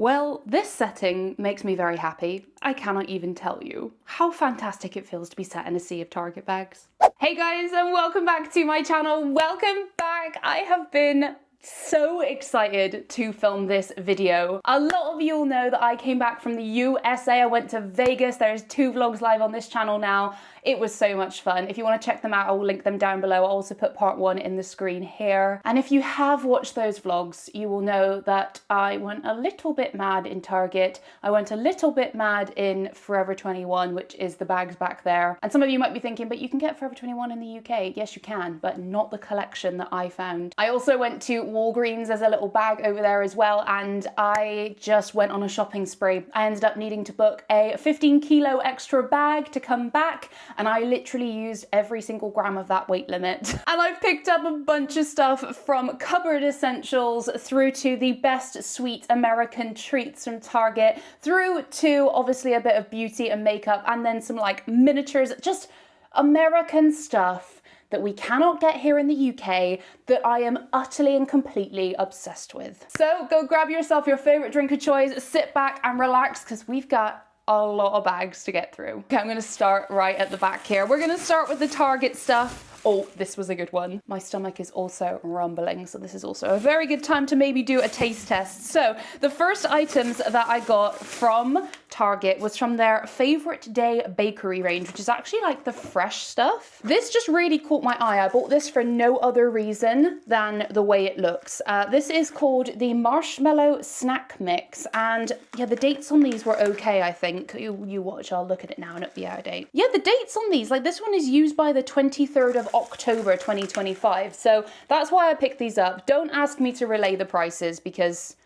Well, this setting makes me very happy. I cannot even tell you how fantastic it feels to be sat in a sea of Target bags. Hey guys, and welcome back to my channel. Welcome back. I have been so excited to film this video. A lot of you will know that I came back from the USA. I went to Vegas. There's 2 vlogs live on this channel now. It was so much fun. If you want to check them out, I will link them down below. I'll also put part 1 in the screen here. And if you have watched those vlogs, you will know that I went a little bit mad in Target. I went a little bit mad in Forever 21, which is the bags back there. And some of you might be thinking, but you can get Forever 21 in the UK. Yes, you can, but not the collection that I found. I also went to Walgreens. There's a little bag over there as well, and I just went on a shopping spree. I ended up needing to book a 15 kilo extra bag to come back, and I literally used every single gram of that weight limit. And I've picked up a bunch of stuff from cupboard essentials through to the best sweet American treats from Target, through to obviously a bit of beauty and makeup, and then some like miniatures, just American stuff that we cannot get here in the UK that I am utterly and completely obsessed with. So go grab yourself your favorite drink of choice, sit back and relax, because we've got a lot of bags to get through. Okay, I'm gonna start right at the back here. We're gonna start with the Target stuff. Oh, this was a good one. My stomach is also rumbling, so this is also a very good time to maybe do a taste test. So the first items that I got from Target was from their Favorite Day bakery range, which is actually like the fresh stuff. This just really caught my eye. I bought this for no other reason than the way it looks. This is called the Marshmallow Snack Mix, and yeah, the dates on these were okay, I think. You watch, I'll look at it now and it'll be out of date. Yeah, the dates on these, like this one is used by the 23rd of October 2025, so that's why I picked these up. Don't ask me to relay the prices because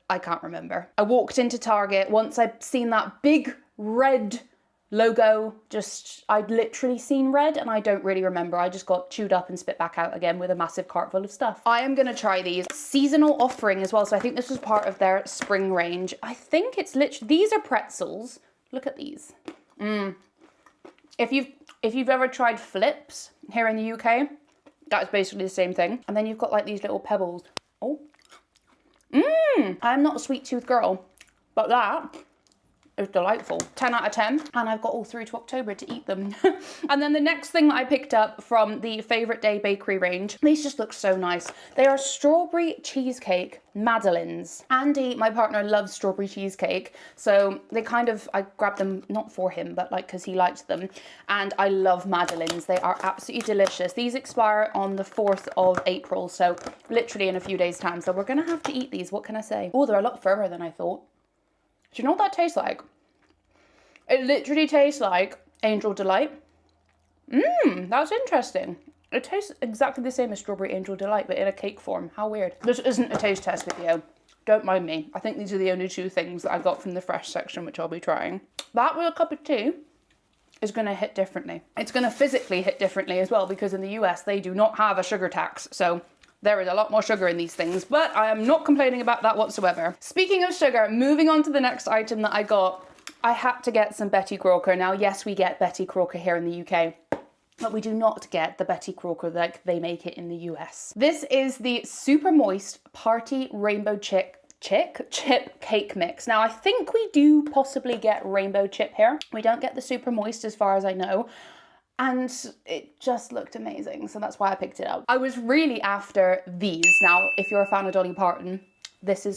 I can't remember. I walked into Target, once I'd seen that big red logo, I'd literally seen red and I don't really remember. I just got chewed up and spit back out again with a massive cart full of stuff. I am gonna try these. Seasonal offering as well, so I think this was part of their spring range. I think it's literally, these are pretzels. Look at these. If you've ever tried flips here in the UK, that's basically the same thing. And then you've got like these little pebbles. Oh. I'm not a sweet tooth girl, but that is delightful. 10 out of 10. And I've got all through to October to eat them. And then the next thing that I picked up from the Favorite Day bakery range, these just look so nice. They are strawberry cheesecake madeleines. Andy, my partner, loves strawberry cheesecake. So they I grabbed them, not for him, but like because he liked them. And I love madeleines. They are absolutely delicious. These expire on the 4th of April. So literally in a few days time. So we're gonna have to eat these. What can I say? Oh, they're a lot firmer than I thought. Do you know what that tastes like? It literally tastes like Angel Delight. That's interesting. It tastes exactly the same as Strawberry Angel Delight, but in a cake form. How weird. This isn't a taste test video. Don't mind me. I think these are the only 2 things that I got from the fresh section, which I'll be trying. That with a cup of tea is gonna hit differently. It's gonna physically hit differently as well, because in the US, they do not have a sugar tax. So there is a lot more sugar in these things, but I am not complaining about that whatsoever. Speaking of sugar, moving on to the next item that I got, I had to get some Betty Crocker. Now, yes, we get Betty Crocker here in the UK, but we do not get the Betty Crocker like they make it in the US. This is the Super Moist Party Rainbow Chip Cake Mix. Now, I think we do possibly get Rainbow Chip here. We don't get the Super Moist as far as I know. And it just looked amazing, so that's why I picked it up. I was really after these. Now, if you're a fan of Dolly Parton,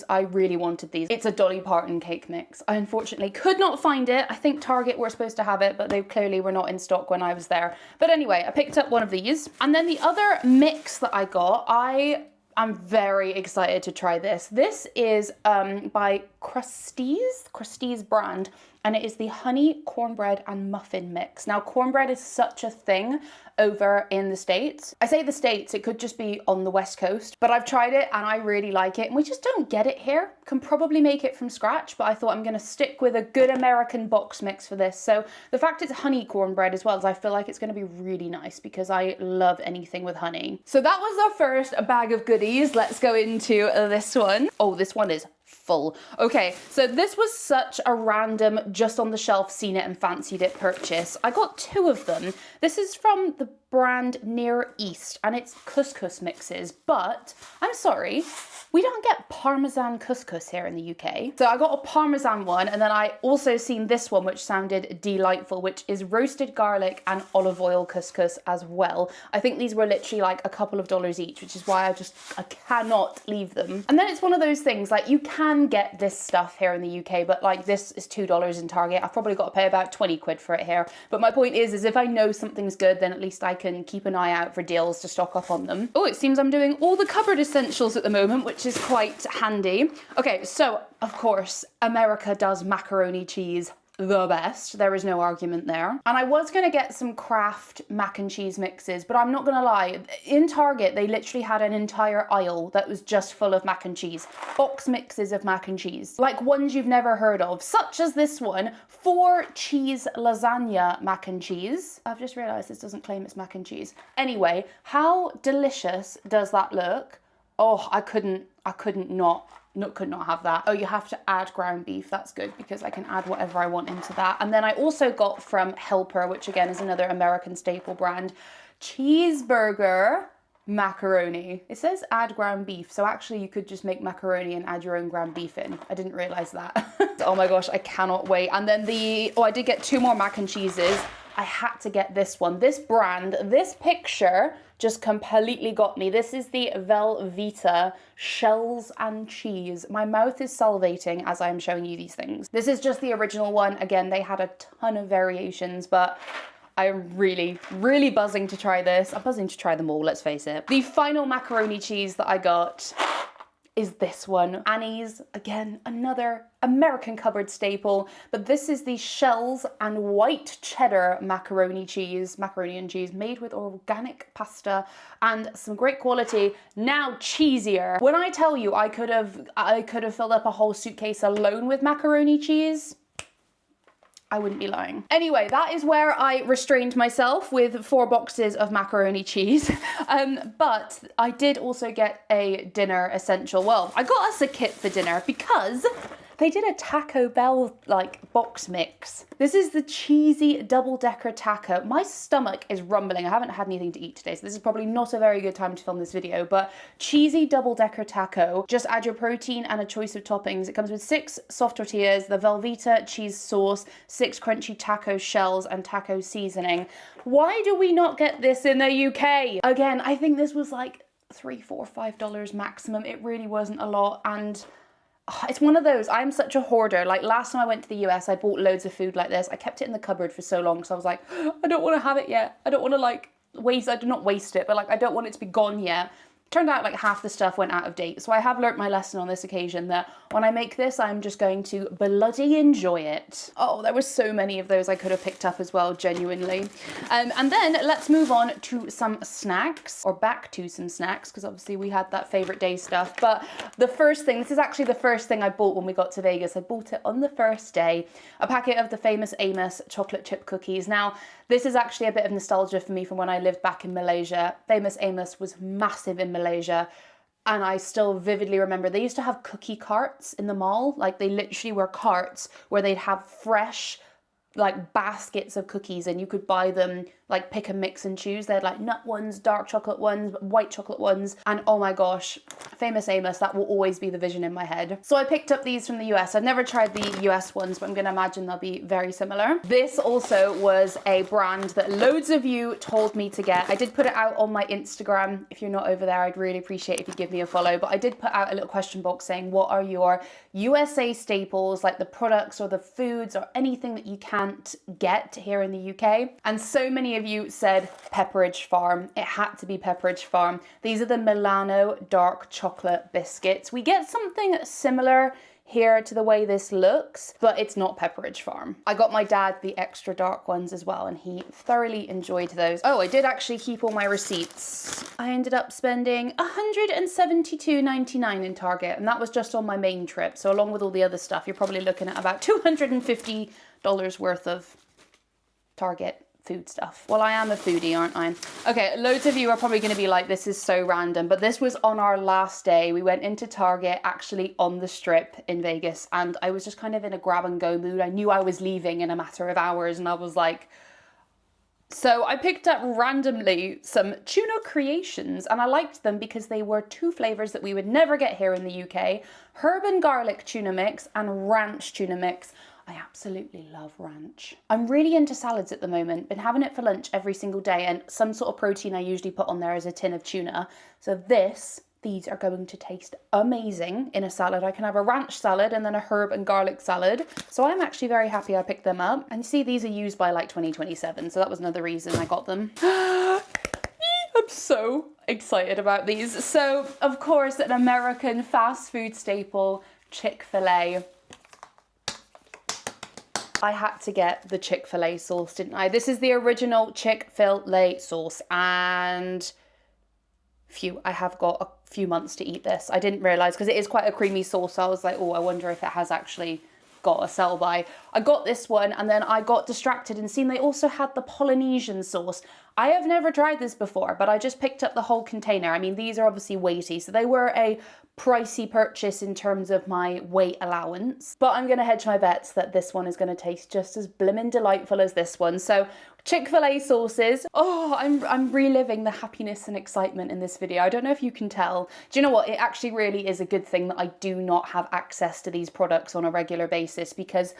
I really wanted these. It's a Dolly Parton cake mix. I unfortunately could not find it. I think Target were supposed to have it, but they clearly were not in stock when I was there. But anyway, I picked up one of these. And then the other mix that I got, I'm very excited to try this. This is by Krusteaz brand, and it is the honey cornbread and muffin mix. Now, cornbread is such a thing over in the States. I say the States, it could just be on the West Coast, but I've tried it and I really like it, and we just don't get it here. Can probably make it from scratch, but I thought I'm gonna stick with a good American box mix for this. So the fact it's honey cornbread as well, is I feel like it's gonna be really nice because I love anything with honey. So that was our first bag of goodies. Let's go into this one. Oh, this one is full. Okay, so this was such a random, just on the shelf, seen it and fancied it purchase. I got 2 of them. This is from the brand Near East, and it's couscous mixes, but I'm sorry, We don't get Parmesan couscous here in the UK. So I got a Parmesan one, and then I also seen this one, which sounded delightful, which is roasted garlic and olive oil couscous as well. I think these were literally like a couple of dollars each, which is why I cannot leave them. And then it's one of those things, like you can get this stuff here in the UK, but like this is $2 in Target. I've probably got to pay about 20 quid for it here. But my point is if I know something's good, then at least I can keep an eye out for deals to stock up on them. Oh, it seems I'm doing all the cupboard essentials at the moment, which is quite handy. Okay, so of course, America does macaroni cheese the best. There is no argument there. And I was going to get some Kraft mac and cheese mixes, but I'm not going to lie. In Target, they literally had an entire aisle that was just full of mac and cheese. Box mixes of mac and cheese. Like ones you've never heard of, such as this one, 4 cheese lasagna mac and cheese. I've just realized this doesn't claim it's mac and cheese. Anyway, how delicious does that look? Oh, I couldn't not have that. Oh, you have to add ground beef. That's good because I can add whatever I want into that. And then I also got from Helper, which again is another American staple brand, cheeseburger macaroni. It says add ground beef, so actually you could just make macaroni and add your own ground beef in. I didn't realize that. Oh my gosh, I cannot wait. And then I did get 2 more mac and cheeses. I had to get this one. This brand, this picture just completely got me. This is the Velveeta shells and cheese. My mouth is salivating as I'm showing you these things. This is just the original one. Again, they had a ton of variations, but I'm really, really buzzing to try this. I'm buzzing to try them all, let's face it. The final macaroni cheese that I got is this one. Annie's, again, another American cupboard staple, but this is the shells and white cheddar macaroni and cheese made with organic pasta and some great quality, now cheesier. When I tell you I could have filled up a whole suitcase alone with macaroni cheese, I wouldn't be lying. Anyway, that is where I restrained myself with 4 boxes of macaroni cheese. But I did also get a dinner essential. Well, I got us a kit for dinner because they did a Taco Bell box mix. This is the cheesy double-decker taco. My stomach is rumbling. I haven't had anything to eat today, so this is probably not a very good time to film this video, but cheesy double-decker taco. Just add your protein and a choice of toppings. It comes with 6 soft tortillas, the Velveeta cheese sauce, 6 crunchy taco shells, and taco seasoning. Why do we not get this in the UK? Again, I think this was like $3, $4, $5 maximum. It really wasn't a lot, and it's one of those, I'm such a hoarder. Like last time I went to the US, I bought loads of food like this. I kept it in the cupboard for so long because I was like, I don't want to have it yet. I don't want to waste, I do not waste it, but I don't want it to be gone yet. Turned out half the stuff went out of date. So I have learnt my lesson on this occasion that when I make this, I'm just going to bloody enjoy it. Oh, there were so many of those I could have picked up as well, genuinely. And then let's move on to some snacks, or back to some snacks, because obviously we had that favorite day stuff. But the first thing, this is actually the first thing I bought when we got to Vegas. I bought it on the first day, a packet of the famous Amos chocolate chip cookies. Now, this is actually a bit of nostalgia for me from when I lived back in Malaysia. Famous Amos was massive in Malaysia, and I still vividly remember they used to have cookie carts in the mall. They literally were carts where they'd have fresh baskets of cookies, and you could buy them, pick and mix and choose. They had nut ones, dark chocolate ones, white chocolate ones, and oh my gosh, Famous Amos, that will always be the vision in my head. So I picked up these from the US. I've never tried the US ones, but I'm gonna imagine they'll be very similar. This also was a brand that loads of you told me to get. I did put it out on my Instagram. If you're not over there, I'd really appreciate if you give me a follow, but I did put out a little question box saying, what are your USA staples, the products or the foods or anything that you can't get here in the UK? And so many of you said Pepperidge Farm. It had to be Pepperidge Farm. These are the Milano dark chocolate biscuits. We get something similar here to the way this looks, but it's not Pepperidge Farm. I got my dad the extra dark ones as well, and he thoroughly enjoyed those. Oh, I did actually keep all my receipts. I ended up spending $172.99 in Target, and that was just on my main trip. So along with all the other stuff, you're probably looking at about $250 worth of Target food stuff. Well, I am a foodie, aren't I? Okay, loads of you are probably going to be like, this is so random, but this was on our last day. We went into Target actually on the Strip in Vegas, and I was just kind of in a grab and go mood. I knew I was leaving in a matter of hours, and I was like, So I picked up randomly some tuna creations, and I liked them because they were two flavors that we would never get here in the UK. Herb and garlic tuna mix and ranch tuna mix. I absolutely love ranch. I'm really into salads at the moment. Been having it for lunch every single day, and some sort of protein I usually put on there is a tin of tuna. So these are going to taste amazing in a salad. I can have a ranch salad and then a herb and garlic salad. So I'm actually very happy I picked them up. And you see, these are used by like 2027. So that was another reason I got them. I'm so excited about these. So of course, an American fast food staple, Chick-fil-A. I had to get the Chick-fil-A sauce, didn't I? This is the original Chick-fil-A sauce, and I have got a few months to eat this. I didn't realise, because it is quite a creamy sauce, so I was like, oh, I wonder if it has actually got a sell by. I got this one, and then I got distracted and seen they also had the Polynesian sauce. I have never tried this before, but I just picked up the whole container. I mean, these are obviously weighty, so they were a pricey purchase in terms of my weight allowance, but I'm gonna hedge my bets that this one is gonna taste just as blimmin' delightful as this one. So Chick-fil-A sauces. Oh, I'm reliving the happiness and excitement in this video. I don't know if you can tell. Do you know what? It actually really is a good thing that I do not have access to these products on a regular basis, because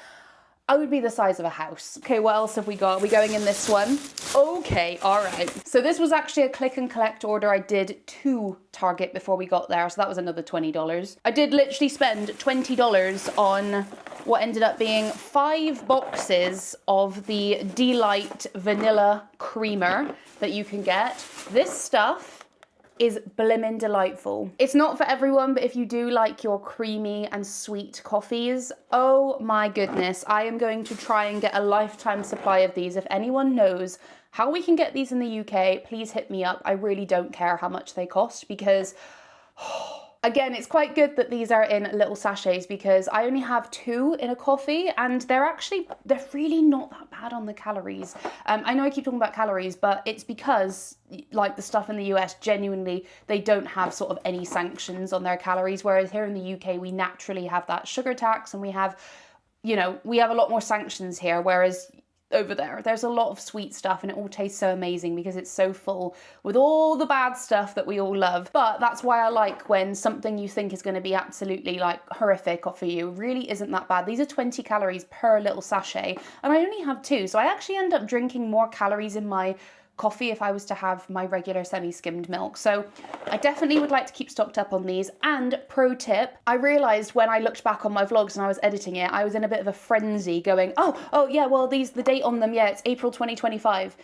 I would be the size of a house. Okay, what else have we got? Are we going in this one? Okay, all right. So this was actually a click and collect order I did to Target before we got there. So that was another $20. I did literally spend $20 on what ended up being 5 boxes of the Delight Vanilla Creamer that you can get. This stuff is blimmin' delightful. It's not for everyone, but if you do like your creamy and sweet coffees, oh my goodness, I am going to try and get a lifetime supply of these. If anyone knows how we can get these in the UK, please hit me up. I really don't care how much they cost, because again, it's quite good that these are in little sachets, because I only have 2 in a coffee, and they're really not that bad on the calories. I know I keep talking about calories, but it's because like the stuff in the US, genuinely, they don't have sort of any sanctions on their calories. Whereas here in the UK, we naturally have that sugar tax, and we have a lot more sanctions here. Whereas over there's a lot of sweet stuff, and it all tastes so amazing because it's so full with all the bad stuff that we all love. But that's why I like when something you think is going to be absolutely like horrific for you really isn't that bad. These are 20 calories per little sachet, and I only have 2, so I actually end up drinking more calories in my coffee if I was to have my regular semi-skimmed milk. So I definitely would like to keep stocked up on these. And pro tip, I realized when I looked back on my vlogs and I was editing it, I was in a bit of a frenzy going, oh yeah, well, the date on them, yeah, it's April 2025.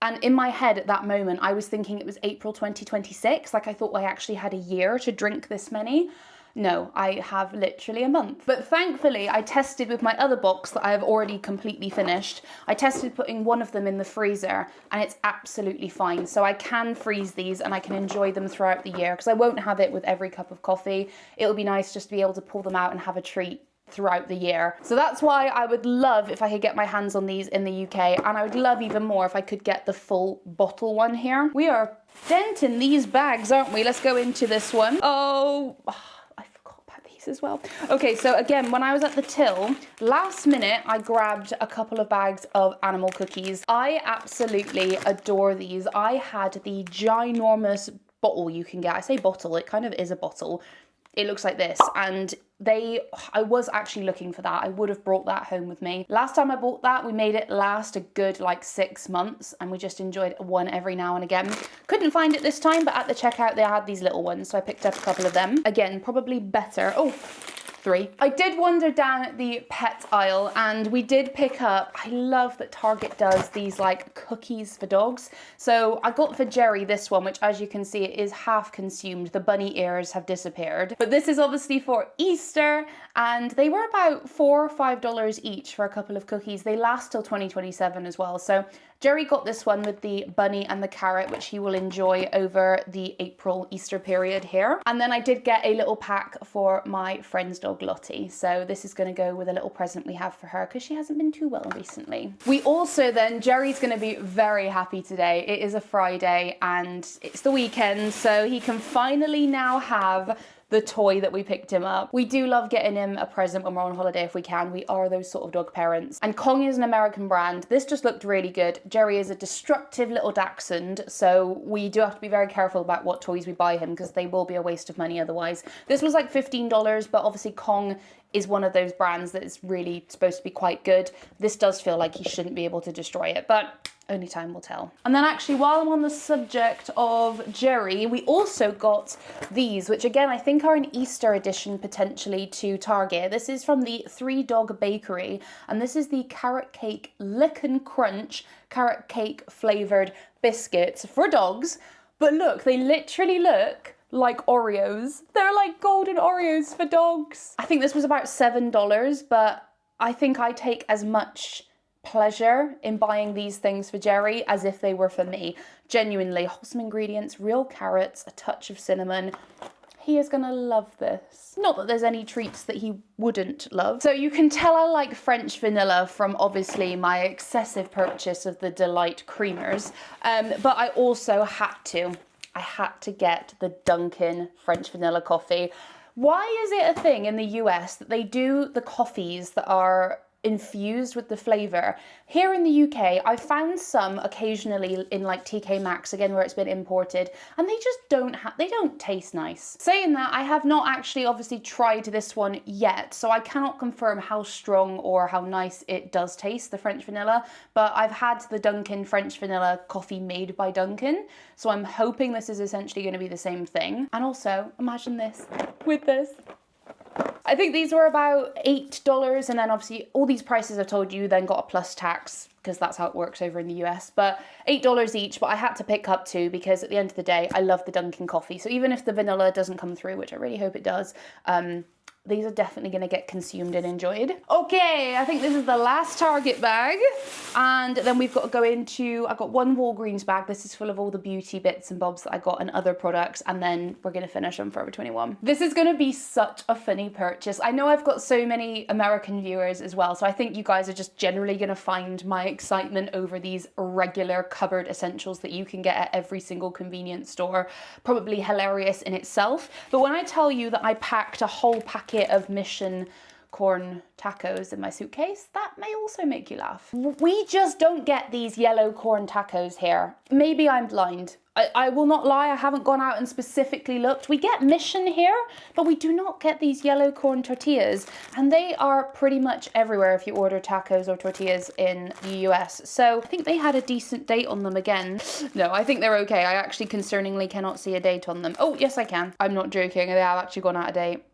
And in my head at that moment, I was thinking it was April 2026. Like, I thought I actually had a year to drink this many. No, I have literally a month. But thankfully, I tested with my other box that I have already completely finished. I tested putting one of them in the freezer, and it's absolutely fine. So I can freeze these and I can enjoy them throughout the year, because I won't have it with every cup of coffee. It'll be nice just to be able to pull them out and have a treat throughout the year. So that's why I would love if I could get my hands on these in the UK, and I would love even more if I could get the full bottle one here. We are denting these bags, aren't we? Let's go into this one. Oh, as well. Okay, so again, when I was at the till, last minute, I grabbed a couple of bags of animal cookies. I absolutely adore these. I had the ginormous bottle you can get. I say bottle, it kind of is a bottle. It looks like this, and I was actually looking for that. I would have brought that home with me. Last time I bought that, we made it last a good like 6 months, and we just enjoyed one every now and again. Couldn't find it this time, but at the checkout they had these little ones, so I picked up a couple of them. Again, probably better. Oh, 3. I did wander down the pet aisle, and we did pick up, I love that Target does these like cookies for dogs. So I got for Jerry this one, which as you can see, it is half consumed. The bunny ears have disappeared. But this is obviously for Easter, and they were about $4 or $5 each for a couple of cookies. They last till 2027 as well. So Jerry got this one with the bunny and the carrot, which he will enjoy over the April Easter period here. And then I did get a little pack for my friend's dog, Lottie. So this is going to go with a little present we have for her, because she hasn't been too well recently. We also then, Jerry's going to be very happy today. It is a Friday and it's the weekend, so he can finally now have the toy that we picked him up. We do love getting him a present when we're on holiday if we can. We are those sort of dog parents. And Kong is an American brand. This just looked really good. Jerry is a destructive little dachshund, so we do have to be very careful about what toys we buy him because they will be a waste of money otherwise. This was like $15, but obviously Kong is one of those brands that is really supposed to be quite good. This does feel like he shouldn't be able to destroy it, but only time will tell. And then actually, while I'm on the subject of Jerry, we also got these, which again, I think are an Easter edition potentially to Target. This is from the Three Dog Bakery, and this is the carrot cake lick and crunch carrot cake flavored biscuits for dogs. But look, they literally look like Oreos. They're like golden Oreos for dogs. I think this was about $7, but I think I take as much pleasure in buying these things for Jerry as if they were for me. Genuinely, wholesome ingredients, real carrots, a touch of cinnamon. He is gonna love this. Not that there's any treats that he wouldn't love. So you can tell I like French vanilla from obviously my excessive purchase of the Delight creamers, but I also had to get the Dunkin' French vanilla coffee. Why is it a thing in the US that they do the coffees that are infused with the flavour? Here in the UK, I've found some occasionally in like TK Maxx, again, where it's been imported, and they just they don't taste nice. Saying that, I have not actually obviously tried this one yet, so I cannot confirm how strong or how nice it does taste, the French vanilla, but I've had the Dunkin' French vanilla coffee made by Dunkin', so I'm hoping this is essentially going to be the same thing. And also, imagine this, with this. I think these were about $8, and then obviously all these prices I've told you then got a plus tax because that's how it works over in the US, but $8 each, but I had to pick up two because at the end of the day, I love the Dunkin' coffee. So even if the vanilla doesn't come through, which I really hope it does, these are definitely going to get consumed and enjoyed. Okay, I think this is the last Target bag. And then we've got to go into, I got one Walgreens bag. This is full of all the beauty bits and bobs that I got and other products. And then we're going to finish on Forever 21. This is going to be such a funny purchase. I know I've got so many American viewers as well. So I think you guys are just generally going to find my excitement over these regular cupboard essentials that you can get at every single convenience store probably hilarious in itself. But when I tell you that I packed a whole packet of Mission corn tacos in my suitcase, that may also make you laugh. We just don't get these yellow corn tacos here. Maybe I'm blind. I will not lie, I haven't gone out and specifically looked. We get Mission here, but we do not get these yellow corn tortillas, and they are pretty much everywhere if you order tacos or tortillas in the US. So I think they had a decent date on them again. No, I think they're okay. I actually concerningly cannot see a date on them. Oh, yes I can. I'm not joking, they have actually gone out of date.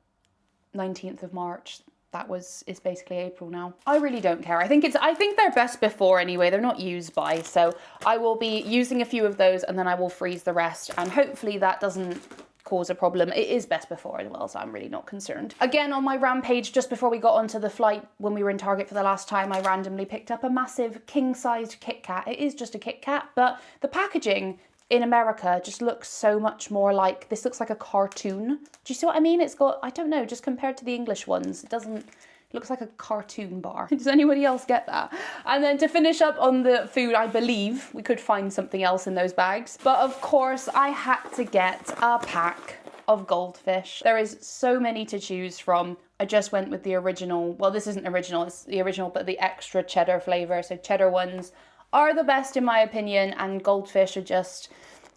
19th of March. It's basically April now. I really don't care. I think they're best before anyway. They're not used by, so I will be using a few of those and then I will freeze the rest, and hopefully that doesn't cause a problem. It is best before as well, so I'm really not concerned. Again, on my rampage, just before we got onto the flight, when we were in Target for the last time, I randomly picked up a massive king-sized Kit Kat. It is just a Kit Kat, but the packaging in America just looks so much more like, this looks like a cartoon. Do you see what I mean? It's got, I don't know, just compared to the English ones, it looks like a cartoon bar. Does anybody else get that? And then to finish up on the food, I believe we could find something else in those bags. But of course, I had to get a pack of goldfish. There is so many to choose from. I just went with the original, well, this isn't original, it's the original, but the extra cheddar flavor. So cheddar ones are the best in my opinion, and goldfish are just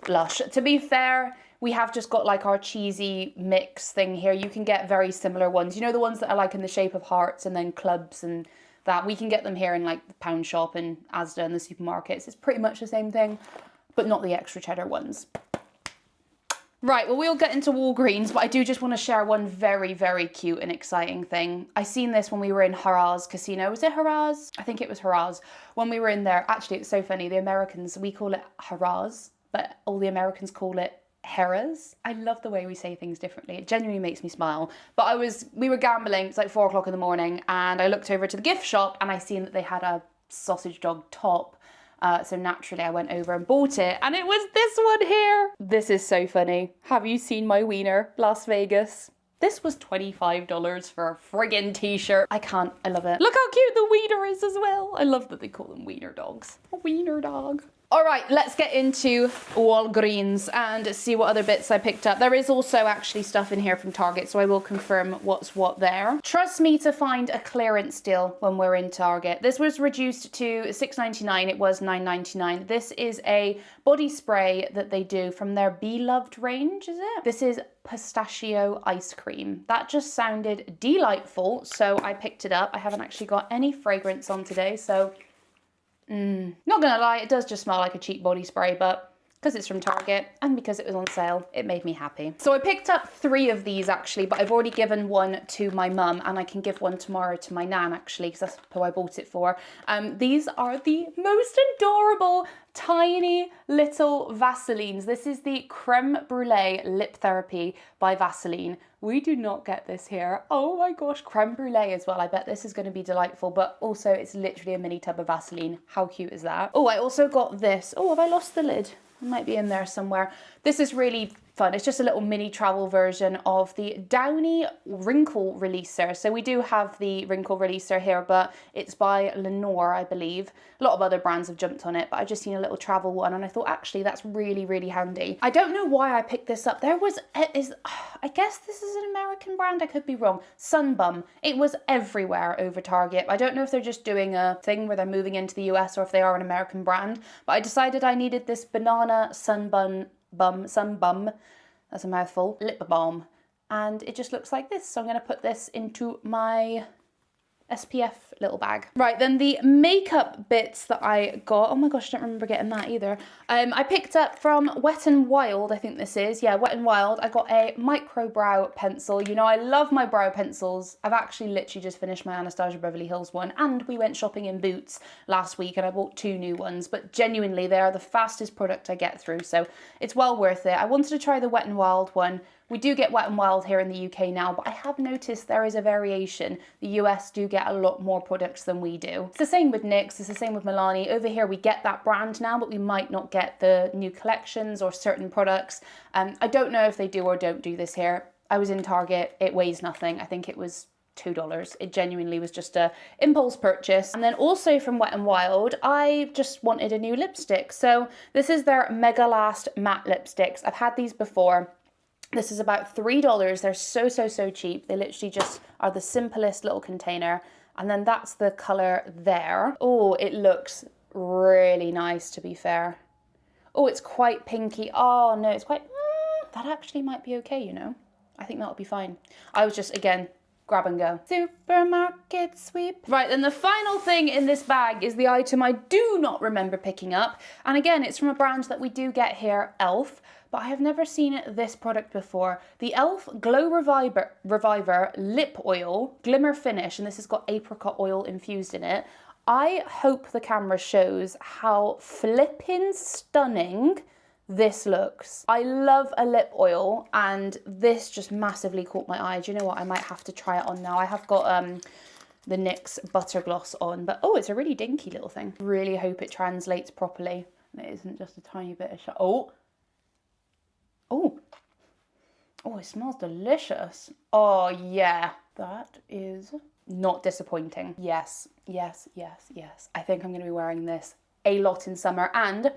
blush. To be fair, we have just got like our cheesy mix thing here. You can get very similar ones. You know, the ones that are like in the shape of hearts and then clubs and that. We can get them here in like the pound shop and Asda and the supermarkets. It's pretty much the same thing, but not the extra cheddar ones. Right, well, we'll get into Walgreens, but I do just want to share one very, very cute and exciting thing. I seen this when we were in Harrah's Casino. Was it Harrah's? I think it was Harrah's. When we were in there, actually, it's so funny. The Americans, we call it Harrah's, but all the Americans call it Harrah's. I love the way we say things differently. It genuinely makes me smile. But we were gambling, it's like 4 o'clock in the morning, and I looked over to the gift shop and I seen that they had a sausage dog top. So naturally I went over and bought it, and it was this one here. This is so funny. Have you seen my wiener, Las Vegas? This was $25 for a friggin' t-shirt. I love it. Look how cute the wiener is as well. I love that they call them wiener dogs. A wiener dog. All right, let's get into Walgreens and see what other bits I picked up. There is also actually stuff in here from Target, so I will confirm what's what there. Trust me to find a clearance deal when we're in Target. This was reduced to $6.99. It was $9.99. This is a body spray that they do from their Beloved range, is it? This is pistachio ice cream. That just sounded delightful, so I picked it up. I haven't actually got any fragrance on today, so not gonna lie, it does just smell like a cheap body spray, but because it's from Target and because it was on sale, it made me happy. So I picked up 3 of these actually, but I've already given one to my mum and I can give one tomorrow to my nan actually, because that's who I bought it for. These are the most adorable tiny little Vaselines. This is the Creme Brulee Lip Therapy by Vaseline. We do not get this here. Oh my gosh, creme brulee as well. I bet this is going to be delightful, but also it's literally a mini tub of Vaseline. How cute is that? Oh, I also got this. Oh, have I lost the lid? It might be in there somewhere. This is really fun. It's just a little mini travel version of the Downy Wrinkle Releaser. So we do have the Wrinkle Releaser here, but it's by Lenore, I believe. A lot of other brands have jumped on it, but I've just seen a little travel one and I thought actually that's really, really handy. I don't know why I picked this up. I guess this is an American brand, I could be wrong. Sunbum. It was everywhere over Target. I don't know if they're just doing a thing where they're moving into the US or if they are an American brand, but I decided I needed this banana sunbum, that's a mouthful, lip balm, and it just looks like this. So I'm going to put this into my SPF little bag. Right, then the makeup bits that I got, oh my gosh, I don't remember getting that either. I picked up from Wet n Wild, I think this is, yeah, Wet n Wild. I got a micro brow pencil. You know, I love my brow pencils. I've actually literally just finished my Anastasia Beverly Hills one, and we went shopping in Boots last week and I bought 2 new ones, but genuinely they are the fastest product I get through, so it's well worth it. I wanted to try the Wet n Wild one. We do get Wet n Wild here in the UK now, but I have noticed there is a variation. The US do get a lot more products than we do. It's the same with NYX, it's the same with Milani. Over here we get that brand now, but we might not get the new collections or certain products. I don't know if they do or don't do this here. I was in Target, it weighs nothing. I think it was $2. It genuinely was just a impulse purchase. And then also from Wet n Wild, I just wanted a new lipstick. So this is their Mega Last Matte Lipsticks. I've had these before. This is about $3. They're so cheap. They literally just are the simplest little container. And then that's the color there. Oh, it looks really nice, to be fair. Oh, it's quite pinky. Oh no, it's quite, that actually might be okay, you know. I think that'll be fine. I was just, again, grab and go. Supermarket sweep. Right, then the final thing in this bag is the item I do not remember picking up. And again, it's from a brand that we do get here, e.l.f., but I have never seen this product before. The e.l.f. Glow Reviver Lip Oil, Glimmer Finish, and this has got apricot oil infused in it. I hope the camera shows how flippin' stunning this looks. I love a lip oil and this just massively caught my eye. Do you know what? I might have to try it on now. I have got the NYX Butter Gloss on, but oh, it's a really dinky little thing. Really hope it translates properly and it isn't just a tiny bit of Oh, it smells delicious. Oh yeah, that is not disappointing. Yes. I think I'm gonna be wearing this a lot in summer, and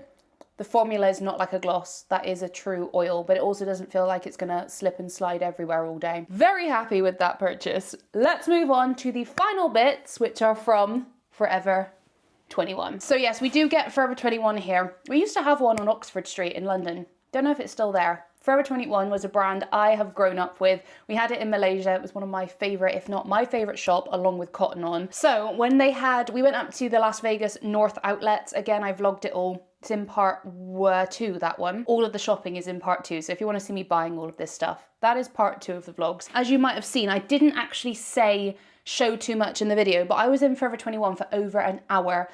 the formula is not like a gloss, that is a true oil, but it also doesn't feel like it's gonna slip and slide everywhere all day. Very happy with that purchase. Let's move on to the final bits, which are from Forever 21. So yes, we do get Forever 21 here. We used to have one on Oxford Street in London. Don't know if it's still there. Forever 21 was a brand I have grown up with. We had it in Malaysia. It was one of my favorite, if not my favorite shop, along with Cotton On. So when we went up to the Las Vegas North outlets. Again, I vlogged it all. It's in part 2, that one. All of the shopping is in part 2. So if you want to see me buying all of this stuff, that is part 2 of the vlogs. As you might have seen, I didn't actually show too much in the video, but I was in Forever 21 for over an hour,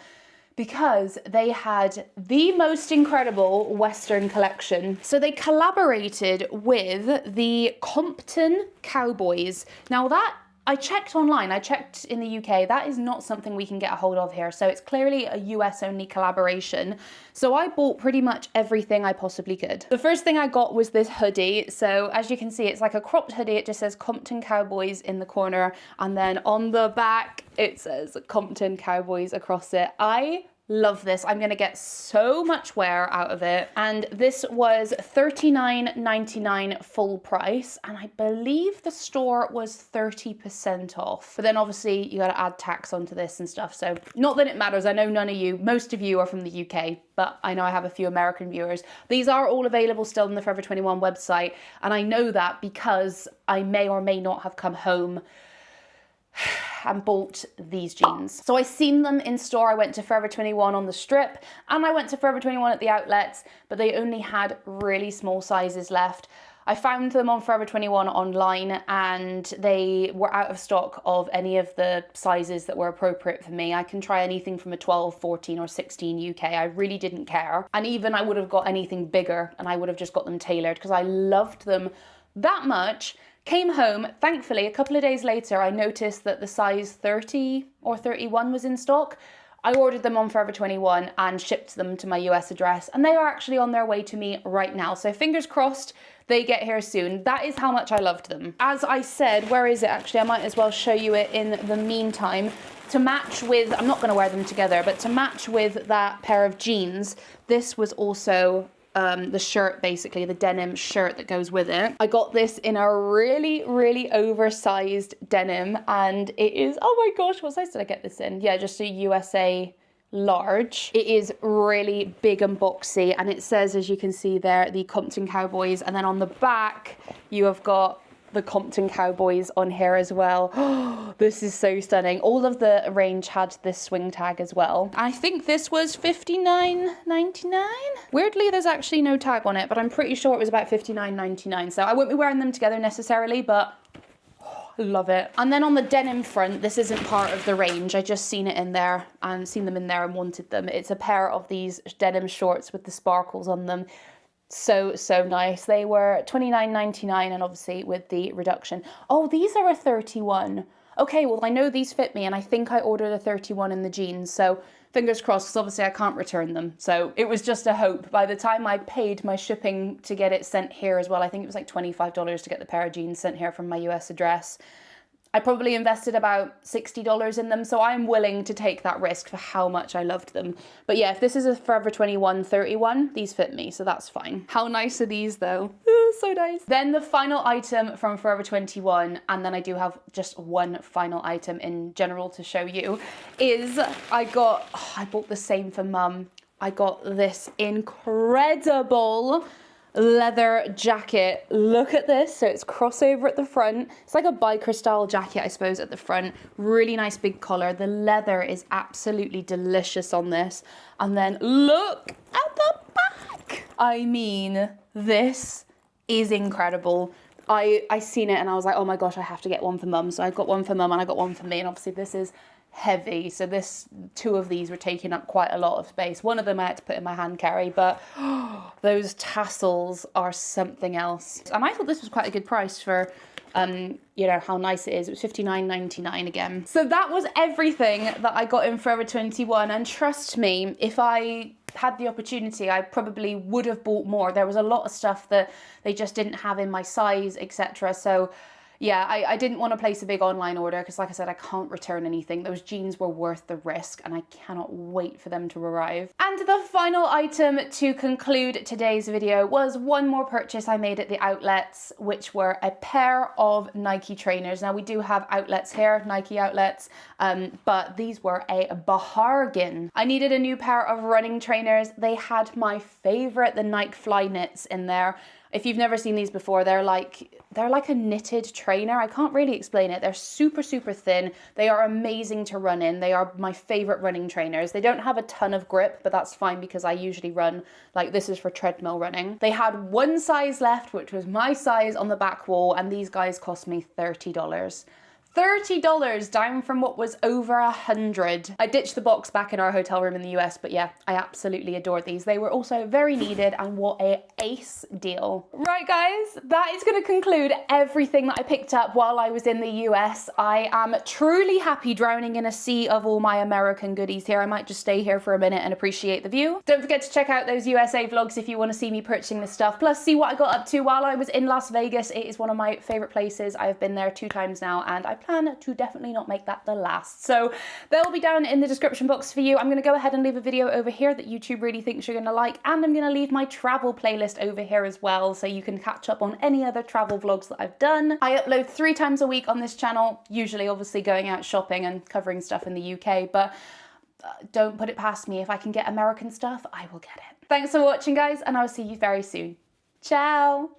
because they had the most incredible Western collection. So they collaborated with the Compton Cowboys. Now that, I checked online, I checked in the UK, that is not something we can get a hold of here. So it's clearly a US only collaboration. So I bought pretty much everything I possibly could. The first thing I got was this hoodie. So as you can see, it's like a cropped hoodie. It just says Compton Cowboys in the corner. And then on the back, it says Compton Cowboys across it. I Love this. I'm gonna get so much wear out of it. And this was $39.99 full price. And I believe the store was 30% off. But then obviously you gotta add tax onto this and stuff. So not that it matters. I know none of you, most of you are from the UK, but I know I have a few American viewers. These are all available still on the Forever 21 website. And I know that because I may or may not have come home and bought these jeans. So I seen them in store. I went to Forever 21 on the strip and I went to Forever 21 at the outlets, but they only had really small sizes left. I found them on Forever 21 online and they were out of stock of any of the sizes that were appropriate for me. I can try anything from a 12, 14 or 16 UK. I really didn't care. And even I would have got anything bigger and I would have just got them tailored because I loved them that much. Came home, thankfully, a couple of days later, I noticed that the size 30 or 31 was in stock. I ordered them on Forever 21 and shipped them to my US address, and they are actually on their way to me right now. So fingers crossed they get here soon. That is how much I loved them. As I said, where is it actually? I might as well show you it in the meantime. To match with, I'm not gonna wear them together, but to match with that pair of jeans, this was also the shirt, basically the denim shirt that goes with it. I got this in a really, really oversized denim and it is, oh my gosh, what size did I get this in? Yeah, just a USA large. It is really big and boxy and it says, as you can see there, the Compton Cowboys, and then on the back you have got the Compton Cowboys on here as well. This is so stunning. All of the range had this swing tag as well. I think this was $59.99. Weirdly, there's actually no tag on it, but I'm pretty sure it was about $59.99. So I won't be wearing them together necessarily, but love it. And then on the denim front, this isn't part of the range. I just seen it in there and seen them in there and wanted them. It's a pair of these denim shorts with the sparkles on them. So nice. They were $29.99 and obviously with the reduction. Oh, these are a 31. Okay, well I know these fit me and I think I ordered a 31 in the jeans. So fingers crossed, because obviously I can't return them. So it was just a hope. By the time I paid my shipping to get it sent here as well, I think it was like $25 to get the pair of jeans sent here from my US address. I probably invested about $60 in them, so I'm willing to take that risk for how much I loved them. But yeah, if this is a Forever 21 31, these fit me, so that's fine. How nice are these though? Ooh, so nice. Then the final item from Forever 21, and then I do have just one final item in general to show you, is I bought the same for mum. I got this incredible leather jacket. Look at this. So it's crossover at the front. It's like a biker style jacket, I suppose, at the front. Really nice big collar. The leather is absolutely delicious on this. And then look at the back. I mean, this is incredible. I seen it and I was like, oh my gosh, I have to get one for mum. So I got one for mum and I got one for me. And obviously this is heavy, so two of these were taking up quite a lot of space. One of them I had to put in my hand carry, but those tassels are something else. And I thought this was quite a good price for you know how nice it is. It was $59.99 again. So that was everything that I got in Forever 21, and trust me, if I had the opportunity, I probably would have bought more. There was a lot of stuff that they just didn't have in my size, etc. So yeah, I didn't want to place a big online order because, like I said, I can't return anything. Those jeans were worth the risk and I cannot wait for them to arrive. And the final item to conclude today's video was one more purchase I made at the outlets, which were a pair of Nike trainers. Now, we do have outlets here, Nike outlets, but these were a bargain. I needed a new pair of running trainers. They had my favorite, the Nike Fly Knits in there. If you've never seen these before, they're like a knitted trainer. I can't really explain it. They're super, super thin. They are amazing to run in. They are my favorite running trainers. They don't have a ton of grip, but that's fine because I usually run, like this is for treadmill running. They had one size left, which was my size on the back wall, and these guys cost me $30. $30 down from what was over $100. I ditched the box back in our hotel room in the US, but yeah, I absolutely adored these. They were also very needed, and what a ace deal. Right guys, that is going to conclude everything that I picked up while I was in the US. I am truly happy drowning in a sea of all my American goodies here. I might just stay here for a minute and appreciate the view. Don't forget to check out those USA vlogs if you want to see me purchasing this stuff, plus see what I got up to while I was in Las Vegas. It is one of my favorite places. I've been there 2 times now, and I plan to definitely not make that the last. So they'll be down in the description box for you. I'm going to go ahead and leave a video over here that YouTube really thinks you're going to like, and I'm going to leave my travel playlist over here as well, so you can catch up on any other travel vlogs that I've done. I upload 3 times a week on this channel, usually obviously going out shopping and covering stuff in the UK, but don't put it past me. If I can get American stuff, I will get it. Thanks for watching, guys, and I'll see you very soon. Ciao!